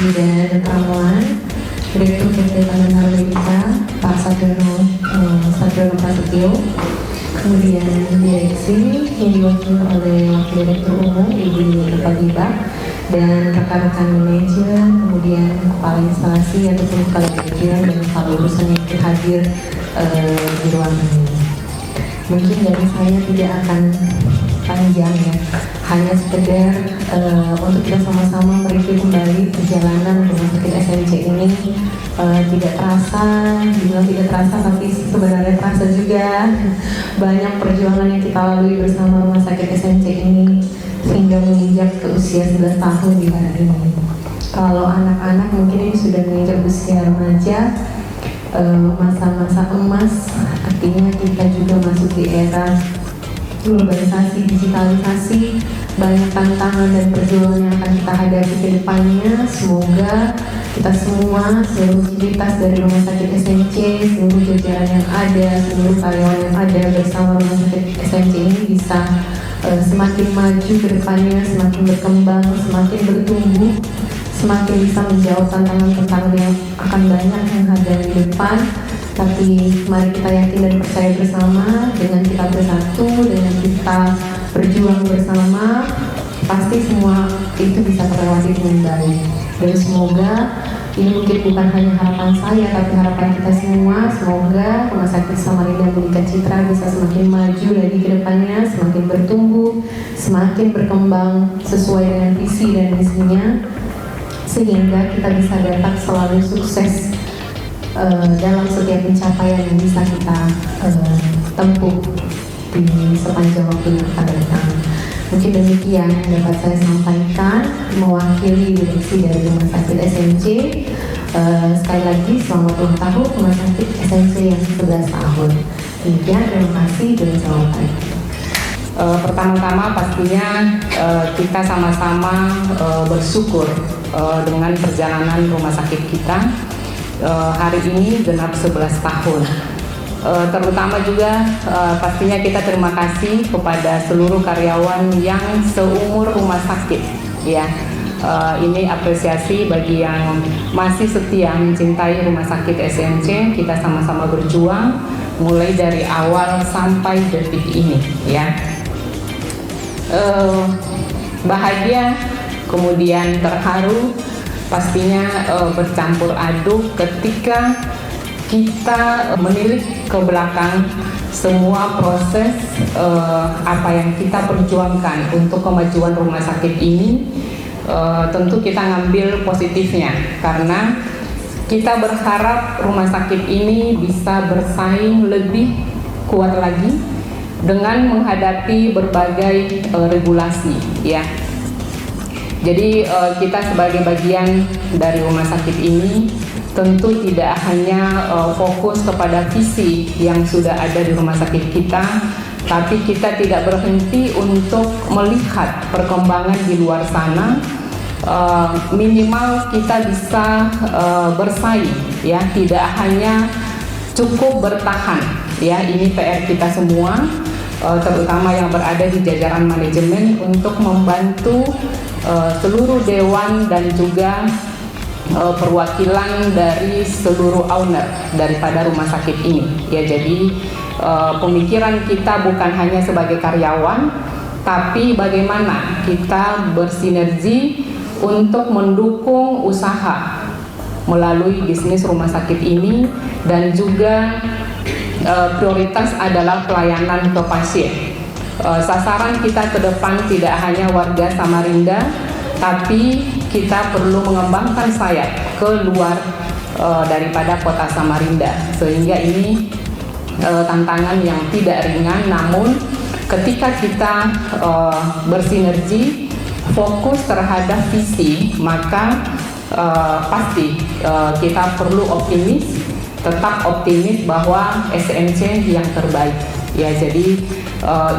dan Pramuan, Direktur PT Tanah Medika, Pak Sadrono Prasetyo, kemudian direksi yang diwakili oleh Wakil Direktur Umum Ibu Eva, dan rekan-rekan manajer, kemudian kepala instalasi ataupun kepala manajer dan kepala urusan yang hadir di ruangan ini. Mungkin dari saya tidak akan panjang ya, hanya sekedar untuk kita sama-sama mereview kembali perjalanan rumah sakit SMC ini. Tidak terasa, dibilang tidak terasa, tapi sebenarnya terasa juga banyak perjuangan yang kita lalui bersama rumah sakit SMC ini hingga menginjak ke usia 11 tahun di hari ini. Kalau anak-anak mungkin ini sudah menginjak usia remaja, masa-masa emas, artinya kita juga masuk di era globalisasi, digitalisasi, banyak tantangan dan perjuangan yang akan kita hadapi ke depannya. Semoga kita semua, seluruh aktivitas dari Rumah Sakit SMC, seluruh jajaran yang ada, seluruh karyawan yang ada bersama Rumah Sakit SMC ini bisa semakin maju ke depannya, semakin berkembang, semakin bertumbuh, semakin bisa menjawab tantangan-tantangan yang akan banyak yang ada di depan. Tapi mari kita yakin dan percaya bersama, dengan kita bersatu, dengan kita berjuang bersama, pasti semua itu bisa terlewati dengan baik. Dan semoga ini mungkin bukan hanya harapan saya, tapi harapan kita semua. Semoga Rumah Sakit Samarinda Medika Citra bisa semakin maju lagi ke depannya, semakin bertumbuh, semakin berkembang sesuai dengan visi dan misinya, sehingga kita bisa dapat selalu sukses dalam setiap pencapaian yang bisa kita tempuh di sepanjang waktu yang akan datang. Mungkin demikian yang dapat saya sampaikan mewakili direksi dari Rumah Sakit SMC. Sekali lagi selamat ulang tahun Rumah Sakit SMC yang 11 tahun. Demikian, terima kasih dan assalamualaikum. Pertama-tama pastinya kita sama-sama bersyukur dengan perjalanan rumah sakit kita. Hari ini genap 11 tahun. Terutama juga pastinya kita terima kasih kepada seluruh karyawan yang seumur rumah sakit ya. Ini apresiasi bagi yang masih setia mencintai Rumah Sakit SMC. Kita sama-sama berjuang mulai dari awal sampai detik ini ya. Bahagia, kemudian terharu, pastinya bercampur aduk ketika kita menilik ke belakang semua proses apa yang kita perjuangkan untuk kemajuan rumah sakit ini. Tentu kita ngambil positifnya karena kita berharap rumah sakit ini bisa bersaing lebih kuat lagi dengan menghadapi berbagai regulasi ya. Jadi kita sebagai bagian dari rumah sakit ini tentu tidak hanya fokus kepada visi yang sudah ada di rumah sakit kita, tapi kita tidak berhenti untuk melihat perkembangan di luar sana. Minimal kita bisa bersaing ya, tidak hanya cukup bertahan ya. Ini PR kita semua, terutama yang berada di jajaran manajemen, untuk membantu seluruh dewan dan juga perwakilan dari seluruh owner daripada rumah sakit ini ya. Jadi pemikiran kita bukan hanya sebagai karyawan, tapi bagaimana kita bersinergi untuk mendukung usaha melalui bisnis rumah sakit ini, dan juga prioritas adalah pelayanan ke pasien. Sasaran kita ke depan tidak hanya warga Samarinda, tapi kita perlu mengembangkan sayap ke luar daripada kota Samarinda, sehingga ini tantangan yang tidak ringan. Namun ketika kita bersinergi, fokus terhadap visi, maka pasti kita perlu optimis, tetap optimis bahwa SMC yang terbaik ya. Jadi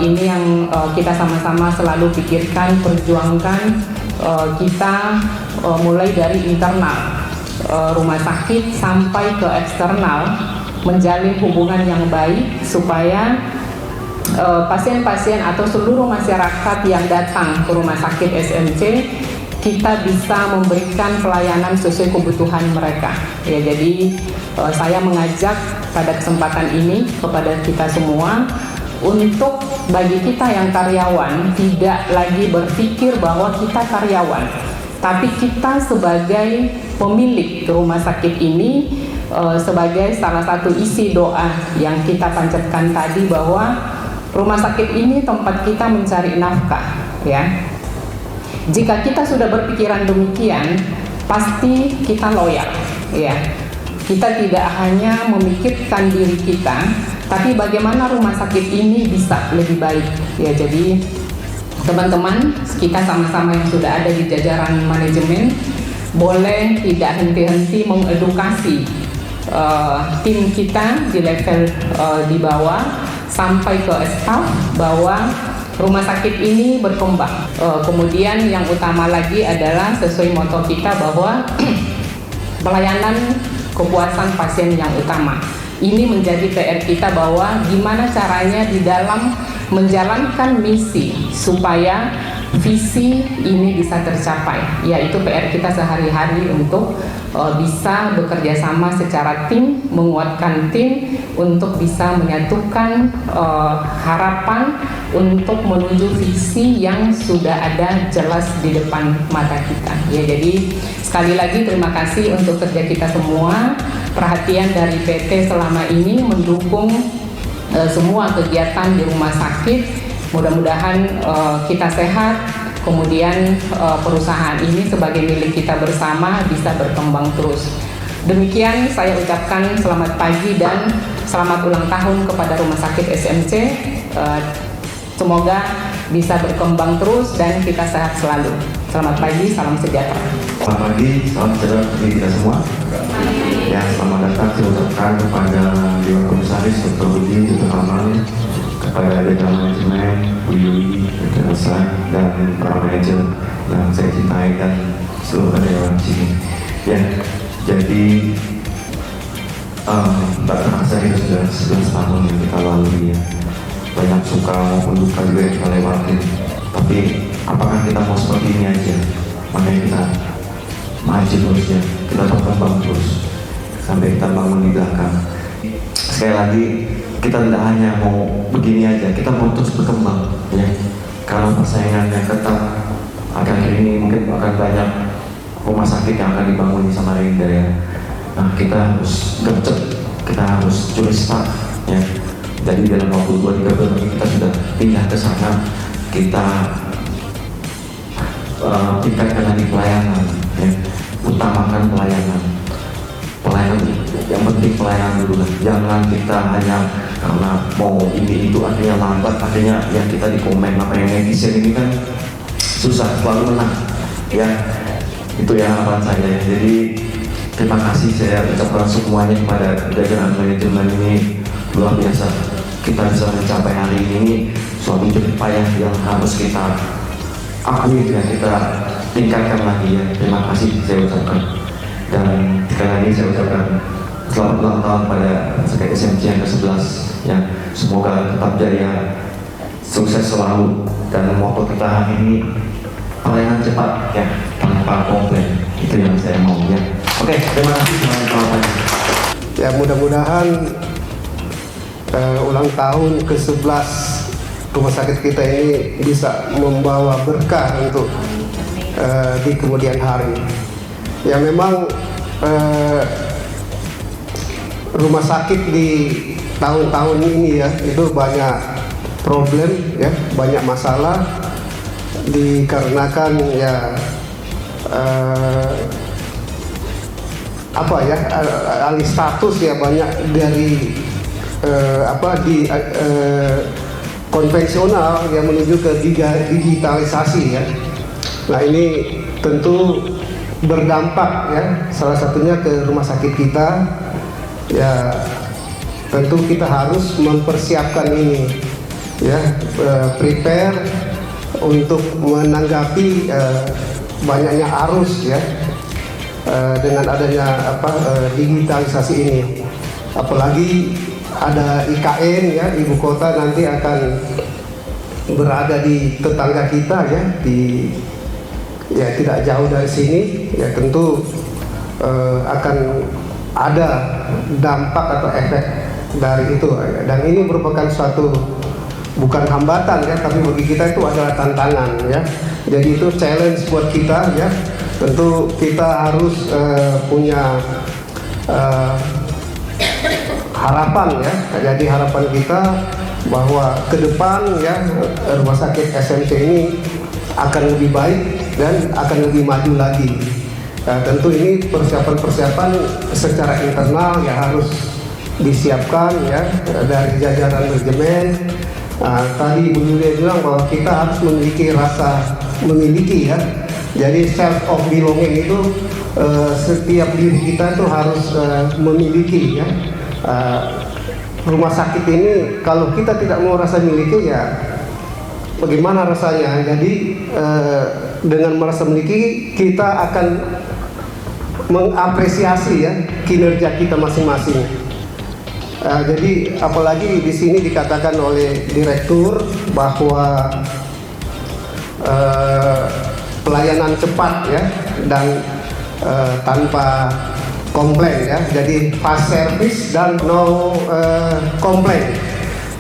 ini yang kita sama-sama selalu pikirkan, perjuangkan. Kita mulai dari internal rumah sakit sampai ke eksternal, menjalin hubungan yang baik supaya pasien-pasien atau seluruh masyarakat yang datang ke rumah sakit SMC kita bisa memberikan pelayanan sesuai kebutuhan mereka. Ya, jadi saya mengajak pada kesempatan ini kepada kita semua untuk bagi kita yang karyawan tidak lagi berpikir bahwa kita karyawan, tapi kita sebagai pemilik rumah sakit ini sebagai salah satu isi doa yang kita panjatkan tadi bahwa rumah sakit ini tempat kita mencari nafkah, ya. Jika kita sudah berpikiran demikian, pasti kita loyal, ya. Kita tidak hanya memikirkan diri kita, tapi bagaimana rumah sakit ini bisa lebih baik, ya. Jadi teman-teman, kita sama-sama yang sudah ada di jajaran manajemen boleh tidak henti-henti mengedukasi tim kita di level di bawah sampai ke staf bahwa rumah sakit ini berkembang. Kemudian yang utama lagi adalah sesuai moto kita bahwa pelayanan kepuasan pasien yang utama. Ini menjadi PR kita bahwa gimana caranya di dalam menjalankan misi supaya visi ini bisa tercapai, yaitu PR kita sehari-hari untuk bisa bekerja sama secara tim, menguatkan tim untuk bisa menyatukan harapan untuk menuju visi yang sudah ada jelas di depan mata kita. Ya, jadi sekali lagi terima kasih untuk kerja kita semua, perhatian dari PT selama ini mendukung semua kegiatan di rumah sakit. Mudah-mudahan kita sehat, kemudian perusahaan ini sebagai milik kita bersama bisa berkembang terus. Demikian saya ucapkan selamat pagi dan selamat ulang tahun kepada Rumah Sakit SMC. Semoga bisa berkembang terus dan kita sehat selalu. Selamat pagi, salam sejahtera. Selamat pagi, salam sejahtera bagi kita semua. Ya, selamat datang saya ucapkan kepada Dewan Komisaris Dr. Budi, Dr. Amal, kepada jajaran manajemen, Bu Yuli, Dr. Elsa, dan para manajer yang saya cintai dan seluruh karyawan di sini. Ya, jadi tak terasa itu sudah 11 tahun yang kita lalui, ya. Banyak suka maupun duka juga yang kita lewatin. Tapi apakah kita mau seperti ini aja? Makanya kita maju terus, ya. Kita berkembang terus sampai kita bangun di belakang. Sekali lagi, kita tidak hanya mau begini aja, kita mau terus berkembang, ya. Karena persaingannya ketat, akhir-akhir ini mungkin akan banyak rumah sakit yang akan dibangun di Samarinda, ya. Nah, kita harus gercep, kita harus curi start, ya. Jadi dalam waktu 2-3 bulan kita sudah pindah ke sana, kita tingkatkan lagi pelayanan, ya. Utamakan pelayanan yang penting pelayanan dulu lah. Jangan kita hanya karena mau ini itu akhirnya lambat, akhirnya yang kita di komen apa yang netizen ini kan susah selalu menang, ya. Itu ya harapan saya. Jadi terima kasih saya ucapkan semuanya kepada jajaran manajemen ini. Luar biasa kita bisa mencapai hari ini, suatu jerih payah yang harus kita akui dan kita tingkatkan lagi, ya. Terima kasih saya ucapkan. Dan sekali lagi saya ucapkan selamat ulang tahun pada Sakit SMC yang ke-11, ya. Semoga tetap jaya, sukses selalu, dan moto kita hari ini pelayanan cepat, ya, tanpa komplain. Itu yang saya mau, ya. Oke, terima kasih semuanya. Ya, mudah-mudahan ulang tahun ke-11 rumah sakit kita ini bisa membawa berkah untuk di kemudian hari. Ya, memang rumah sakit di tahun-tahun ini, ya, itu banyak problem, ya, banyak masalah dikarenakan, ya, alih status, ya, banyak dari konvensional yang menuju ke digitalisasi, ya. Nah, ini tentu berdampak, ya, salah satunya ke rumah sakit kita. Ya, tentu kita harus mempersiapkan ini, ya, prepare untuk menanggapi banyaknya arus, ya, dengan adanya digitalisasi ini. Apalagi ada IKN, ya, ibu kota nanti akan berada di tetangga kita, ya, di ya tidak jauh dari sini, ya tentu akan ada dampak atau efek dari itu, dan ini merupakan suatu bukan hambatan ya, tapi bagi kita itu adalah tantangan ya. Jadi itu challenge buat kita ya. Tentu kita harus punya harapan ya. Jadi harapan kita bahwa ke depan ya rumah sakit SMC ini akan lebih baik dan akan lebih maju lagi. Tentu ini persiapan-persiapan secara internal yang harus disiapkan ya dari jajaran manajemen. Tadi Ibu Yulia bilang bahwa kita harus memiliki rasa memiliki ya. Jadi self of belonging itu setiap diri kita itu harus memiliki ya. Rumah sakit ini kalau kita tidak mau rasa miliki ya bagaimana rasanya. Jadi dengan merasa memiliki kita akan mengapresiasi ya kinerja kita masing-masing. Jadi apalagi di sini dikatakan oleh direktur bahwa pelayanan cepat ya dan tanpa komplain ya. Jadi fast service dan no komplain.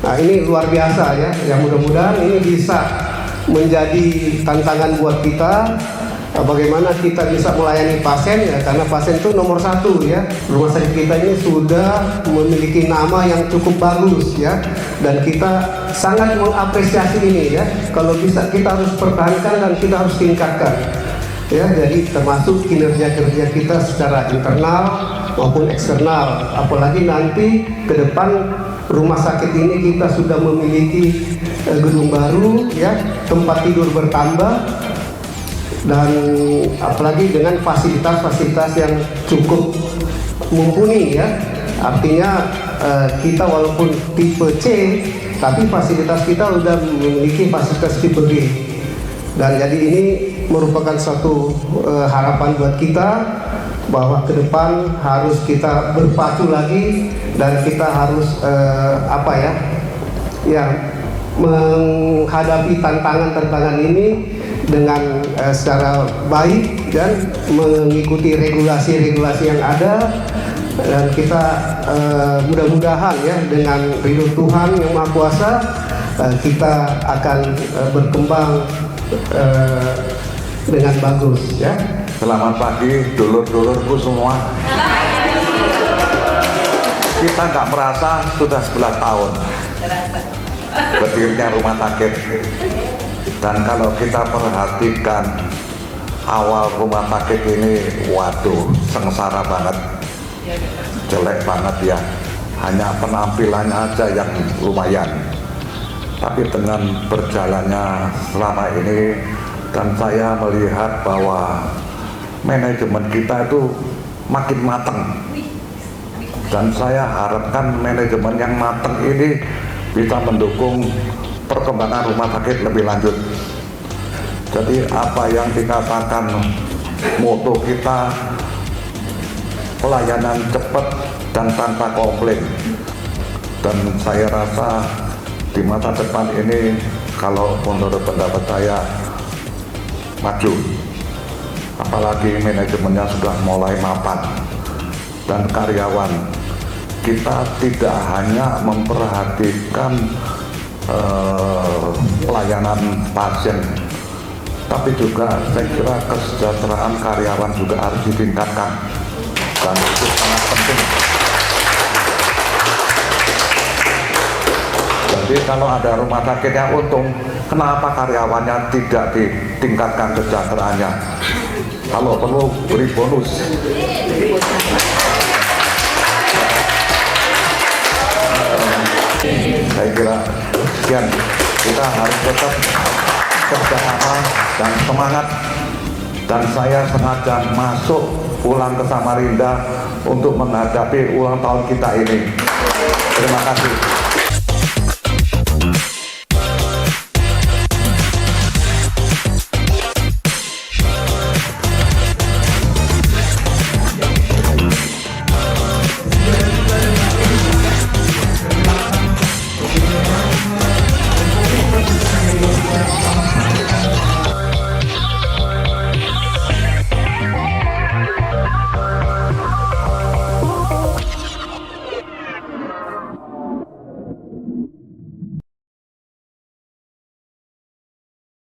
Nah ini luar biasa ya. Yang mudah-mudahan ini bisa menjadi tantangan buat kita. Bagaimana kita bisa melayani pasien ya, karena pasien itu nomor satu ya. Rumah sakit kita ini sudah memiliki nama yang cukup bagus ya, dan kita sangat mengapresiasi ini ya. Kalau bisa kita harus pertahankan dan kita harus tingkatkan ya. Jadi termasuk kinerja-kinerja kita secara internal maupun eksternal. Apalagi nanti ke depan rumah sakit ini kita sudah memiliki gedung baru ya, tempat tidur bertambah, dan apalagi dengan fasilitas-fasilitas yang cukup mumpuni ya. Artinya kita walaupun tipe C tapi fasilitas kita sudah memiliki fasilitas tipe B, dan jadi ini merupakan suatu harapan buat kita bahwa ke depan harus kita berpacu lagi dan kita harus menghadapi tantangan-tantangan ini dengan secara baik dan mengikuti regulasi-regulasi yang ada, dan kita mudah-mudahan ya dengan ridho Tuhan yang Maha Kuasa kita akan berkembang dengan bagus ya. Selamat pagi dulur-dulurku semua. Kita nggak merasa sudah 11 tahun berdirinya rumah sakit. Dan kalau kita perhatikan awal rumah sakit ini, waduh, sengsara banget, jelek banget ya. Hanya penampilannya aja yang lumayan. Tapi dengan berjalannya selama ini, dan saya melihat bahwa manajemen kita itu makin matang. Dan saya harapkan manajemen yang matang ini bisa mendukung perkembangan rumah sakit lebih lanjut. Jadi apa yang dikatakan moto kita, pelayanan cepat dan tanpa komplain. Dan saya rasa di masa depan ini kalau menurut pendapat saya maju. Apalagi manajemennya sudah mulai mapan dan karyawan. Kita tidak hanya memperhatikan pelayanan pasien, tapi juga saya kira kesejahteraan karyawan juga harus ditingkatkan, dan itu sangat penting. Jadi kalau ada rumah sakit yang untung, kenapa karyawannya tidak ditingkatkan kesejahteraannya? Kalau perlu beri bonus. Saya kira sekian, kita harus tetap kerjasama dan semangat, dan saya sengaja masuk pulang ke Samarinda untuk menghadapi ulang tahun kita ini. Terima kasih.